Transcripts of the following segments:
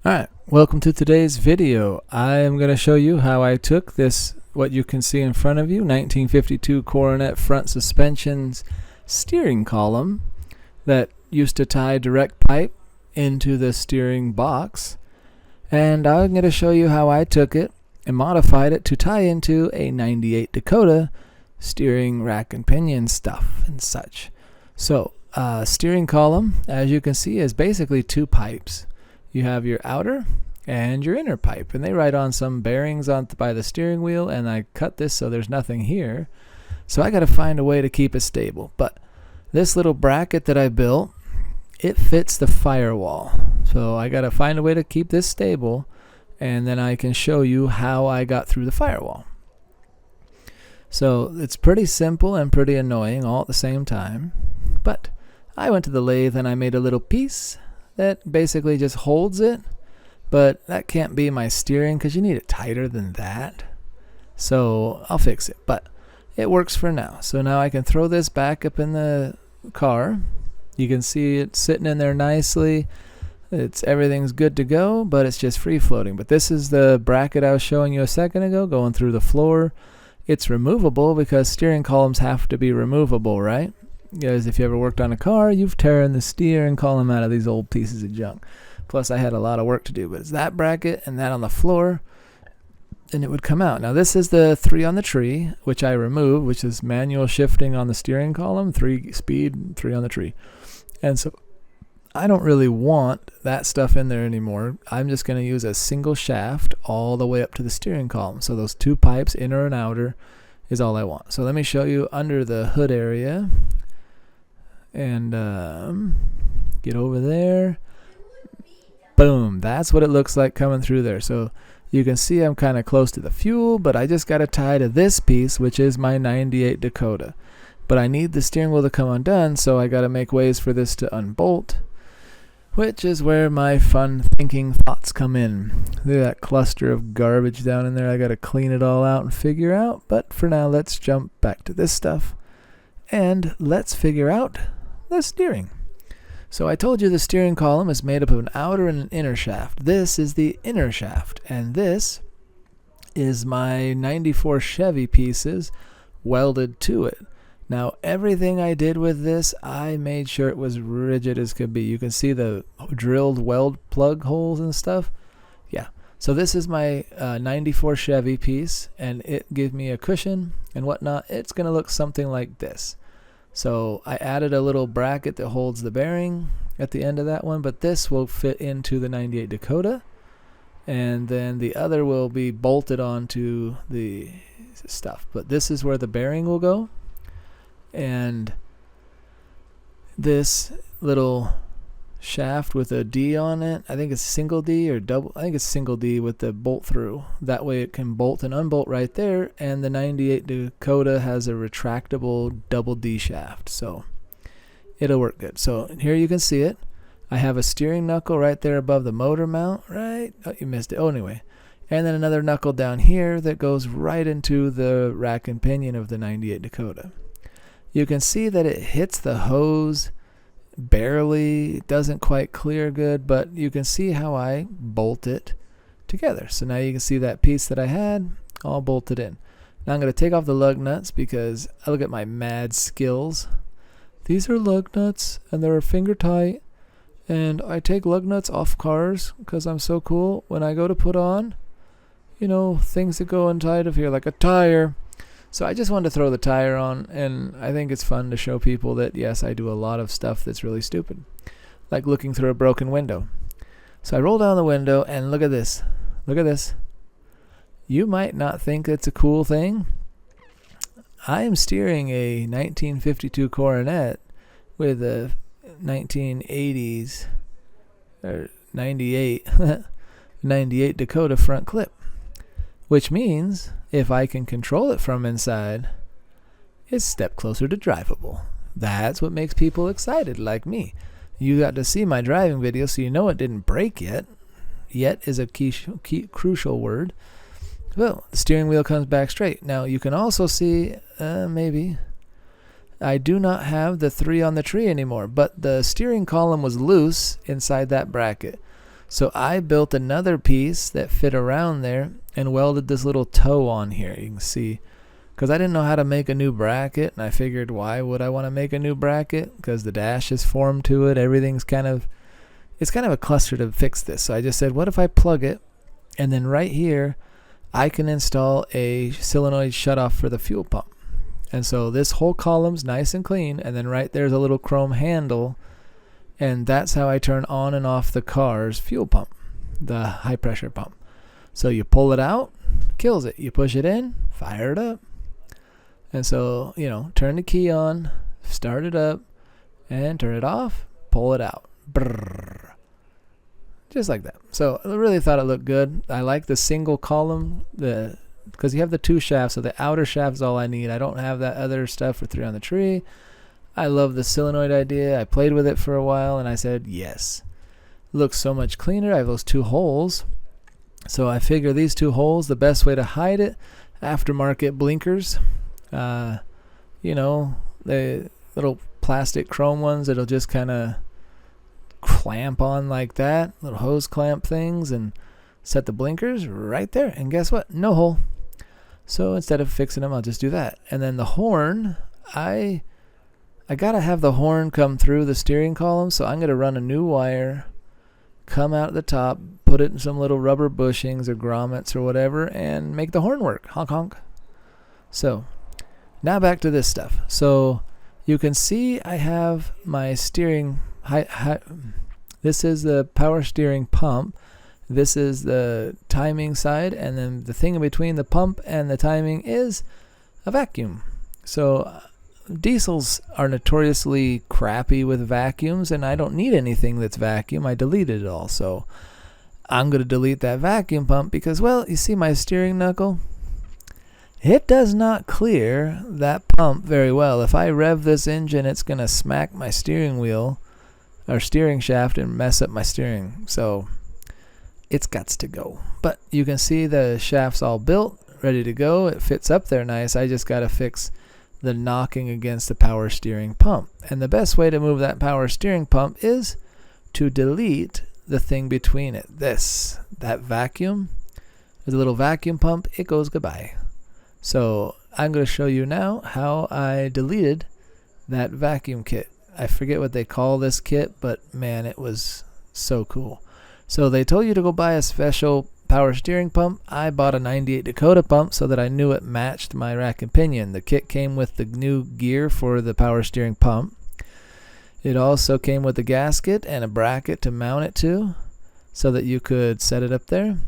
Alright, welcome to today's video. I am going to show you how I took this, what you can see in front of you, 1952 Coronet front suspensions steering column that used to tie direct pipe into the steering box, and I'm going to show you how I took it and modified it to tie into a 98 Dakota steering rack and pinion stuff and such. So, steering column, as you can see, is basically two pipes. You have your outer and your inner pipe, and they ride on some bearings by the steering wheel, and I cut this so there's nothing here. So I got to find a way to keep it stable. But this little bracket that I built, it fits the firewall. So I got to find a way to keep this stable, and then I can show you how I got through the firewall. So it's pretty simple and pretty annoying all at the same time. But I went to the lathe and I made a little piece that basically just holds it, but that can't be my steering because you need it tighter than that. So I'll fix it, but it works for now. So now I can throw this back up in the car. You can see it sitting in there nicely. Everything's good to go, but it's just free floating. But this is the bracket I was showing you a second ago going through the floor. It's removable because steering columns have to be removable, right? Because if you ever worked on a car, you've tearing the steering column out of these old pieces of junk. Plus, I had a lot of work to do, but it's that bracket and that on the floor, and it would come out. Now, this is the 3 on the tree, which I removed, which is manual shifting on the steering column, 3 speed, 3 on the tree. And so I don't really want that stuff in there anymore. I'm just going to use a single shaft all the way up to the steering column. So those two pipes, inner and outer, is all I want. So let me show you under the hood area. And get over there. Boom, that's what it looks like coming through there. So you can see I'm kind of close to the fuel, but I just got to tie to this piece, which is my 98 Dakota. But I need the steering wheel to come undone, so I got to make ways for this to unbolt, which is where my fun thinking thoughts come in. Look at that cluster of garbage down in there. I got to clean it all out and figure out. But for now, let's jump back to this stuff and let's figure out the steering. So I told you the steering column is made up of an outer and an inner shaft. This is the inner shaft, and this is my 94 Chevy pieces welded to it. Now everything I did with this, I made sure it was rigid as could be. You can see the drilled weld plug holes and stuff. Yeah, so this is my 94 Chevy piece, and it gives me a cushion and whatnot. It's going to look something like this. So I added a little bracket that holds the bearing at the end of that one, but this will fit into the 98 Dakota, and then the other will be bolted onto the stuff. But this is where the bearing will go, and this little shaft with a D on it, I think it's single D or double, I think it's single D with the bolt through. That way it can bolt and unbolt right there, and the 98 Dakota has a retractable double D shaft, so it'll work good. So here you can see it. I have a steering knuckle right there above the motor mount, right? Oh, you missed it. Oh, anyway. And then another knuckle down here that goes right into the rack and pinion of the 98 Dakota. You can see that it hits the hose barely. It doesn't quite clear good, but you can see how I bolt it together. So now you can see that piece that I had all bolted in. Now I'm going to take off the lug nuts because I look at my mad skills. These are lug nuts and they're finger tight, and I take lug nuts off cars because I'm so cool. When I go to put on, you know, things that go inside of here like a tire. So I just wanted to throw the tire on, and I think it's fun to show people that, yes, I do a lot of stuff that's really stupid, like looking through a broken window. So I roll down the window, and look at this. Look at this. You might not think it's a cool thing. I am steering a 1952 Coronet with a 1980s, or 98 Dakota front clip. Which means, if I can control it from inside, it's a step closer to drivable. That's what makes people excited, like me. You got to see my driving video, so you know it didn't break yet. Yet is a crucial word. Well, the steering wheel comes back straight. Now, you can also see, maybe, I do not have the 3 on the tree anymore, but the steering column was loose inside that bracket. So I built another piece that fit around there and welded this little toe on here. You can see, because I didn't know how to make a new bracket, and I figured, why would I want to make a new bracket? Because the dash is formed to it. Everything's it's kind of a cluster to fix this. So I just said, what if I plug it, and then right here I can install a solenoid shutoff for the fuel pump. And so this whole column's nice and clean, and then right there's a little chrome handle, and that's how I turn on and off the car's fuel pump, the high pressure pump. So you pull it out, kills it. You push it in, fire it up. And so, you know, turn the key on, start it up, and turn it off, pull it out. Brrr. Just like that. So I really thought it looked good. I like the single column, because you have the two shafts, so the outer shaft is all I need. I don't have that other stuff for 3 on the tree. I love the solenoid idea. I played with it for a while, and I said, yes. Looks so much cleaner. I have those 2 holes. So I figure these 2 holes, the best way to hide it, aftermarket blinkers. You know, the little plastic chrome ones that'll just kind of clamp on like that, little hose clamp things, and set the blinkers right there. And guess what? No hole. So instead of fixing them, I'll just do that. And then the horn, I gotta have the horn come through the steering column, so I'm gonna run a new wire, come out at the top, put it in some little rubber bushings or grommets or whatever, and make the horn work. Honk honk. So now back to this stuff. So you can see I have my steering. This is the power steering pump. This is the timing side, and then the thing in between the pump and the timing is a vacuum. So diesels are notoriously crappy with vacuums, and I don't need anything that's vacuum. I deleted it all. So I'm going to delete that vacuum pump because, well, you see my steering knuckle? It does not clear that pump very well. If I rev this engine, it's going to smack my steering wheel or steering shaft and mess up my steering. So it's gots to go. But you can see the shaft's all built, ready to go. It fits up there nice. I just got to fix the knocking against the power steering pump. And the best way to move that power steering pump is to delete the thing between it. That vacuum, the little vacuum pump, it goes goodbye. So I'm going to show you now how I deleted that vacuum kit. I forget what they call this kit, but man, it was so cool. So they told you to go buy a special power steering pump. I bought a 98 Dakota pump so that I knew it matched my rack and pinion. The kit came with the new gear for the power steering pump. It also came with a gasket and a bracket to mount it to so that you could set it up there.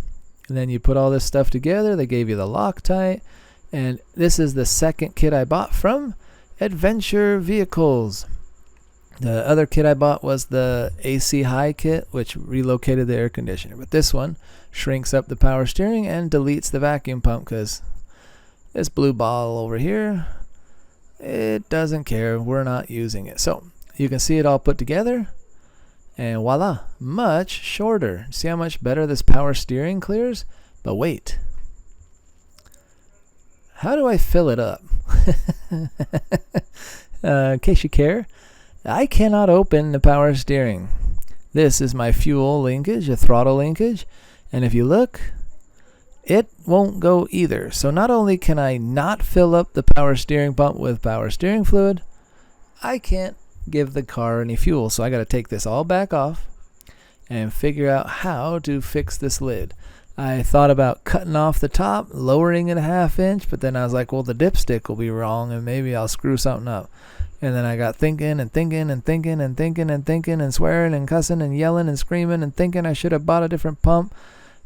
And then you put all this stuff together. They gave you the Loctite. And this is the second kit I bought from Adventure Vehicles. The other kit I bought was the AC High kit, which relocated the air conditioner. But this one shrinks up the power steering and deletes the vacuum pump because this blue ball over here, it doesn't care. We're not using it. So you can see it all put together. And voila, much shorter. See how much better this power steering clears? But wait. How do I fill it up? In case you care, I cannot open the power steering. This is my fuel linkage, a throttle linkage, and if you look, it won't go either. So not only can I not fill up the power steering pump with power steering fluid, I can't give the car any fuel. So I got to take this all back off and figure out how to fix this lid. I thought about cutting off the top, lowering it a 1/2 inch, but then I was like, well, the dipstick will be wrong and maybe I'll screw something up. And then I got thinking and thinking and thinking and thinking and thinking and swearing and cussing and yelling and screaming and thinking I should have bought a different pump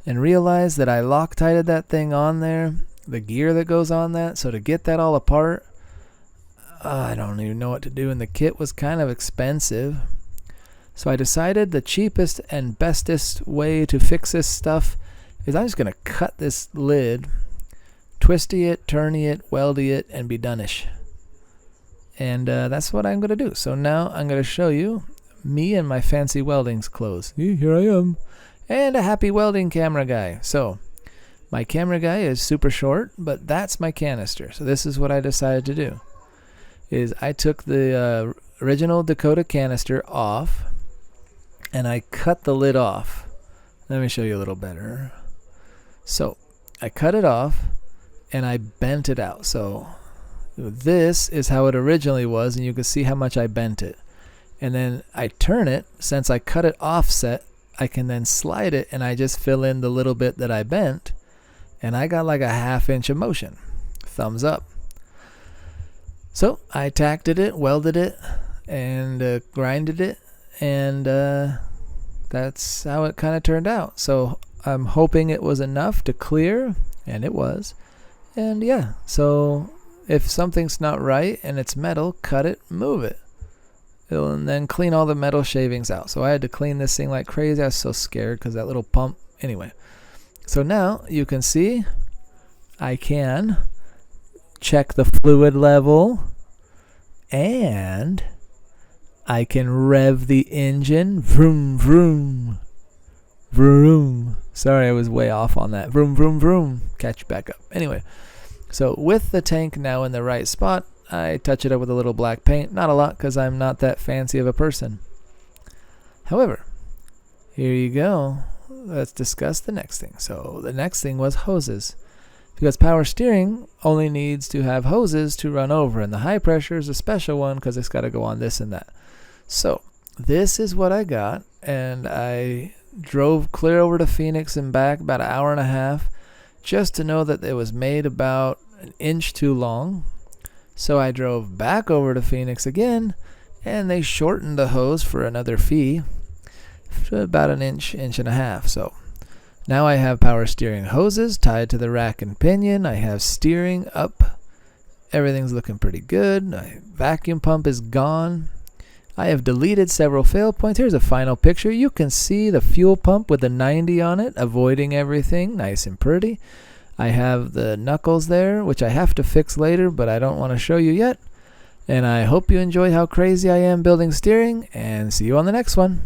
and realized that I Loctited that thing on there, the gear that goes on that. So to get that all apart, I don't even know what to do, and the kit was kind of expensive. So I decided the cheapest and bestest way to fix this stuff is I'm just going to cut this lid, twisty it, turny it, weldy it, and be done-ish. And that's what I'm going to do. So now I'm going to show you me and my fancy welding clothes. Here I am. And a happy welding camera guy. So my camera guy is super short, but that's my canister. So this is what I decided to do. Is I took the original Dakota canister off, and I cut the lid off. Let me show you a little better. So I cut it off and I bent it out. So this is how it originally was, and you can see how much I bent it. And then I turn it. Since I cut it offset, I can then slide it, and I just fill in the little bit that I bent, and I got like a 1/2 inch of motion. Thumbs up. So I tacted it, welded it, and grinded it, and that's how it kind of turned out. So I'm hoping it was enough to clear, and it was. And yeah, so if something's not right and it's metal, cut it, move it. And then clean all the metal shavings out. So I had to clean this thing like crazy. I was so scared because that little pump. Anyway, so now you can see I can check the fluid level, and I can rev the engine. Vroom, vroom, vroom. Sorry, I was way off on that. Vroom, vroom, vroom. Catch back up. Anyway, so with the tank now in the right spot, I touch it up with a little black paint. Not a lot, because I'm not that fancy of a person. However, here you go. Let's discuss the next thing. So the next thing was hoses. Because power steering only needs to have hoses to run over, and the high pressure is a special one because it's got to go on this and that. So this is what I got, and I drove clear over to Phoenix and back about 1.5 hours just to know that it was made about 1 inch too long. So I drove back over to Phoenix again, and they shortened the hose for another fee to about 1 inch, 1.5 inches. So now I have power steering hoses tied to the rack and pinion. I have steering up. Everything's looking pretty good. My vacuum pump is gone. I have deleted several fail points. Here's a final picture. You can see the fuel pump with the 90 on it, avoiding everything. Nice and pretty. I have the knuckles there, which I have to fix later, but I don't want to show you yet. And I hope you enjoy how crazy I am building steering, and see you on the next one.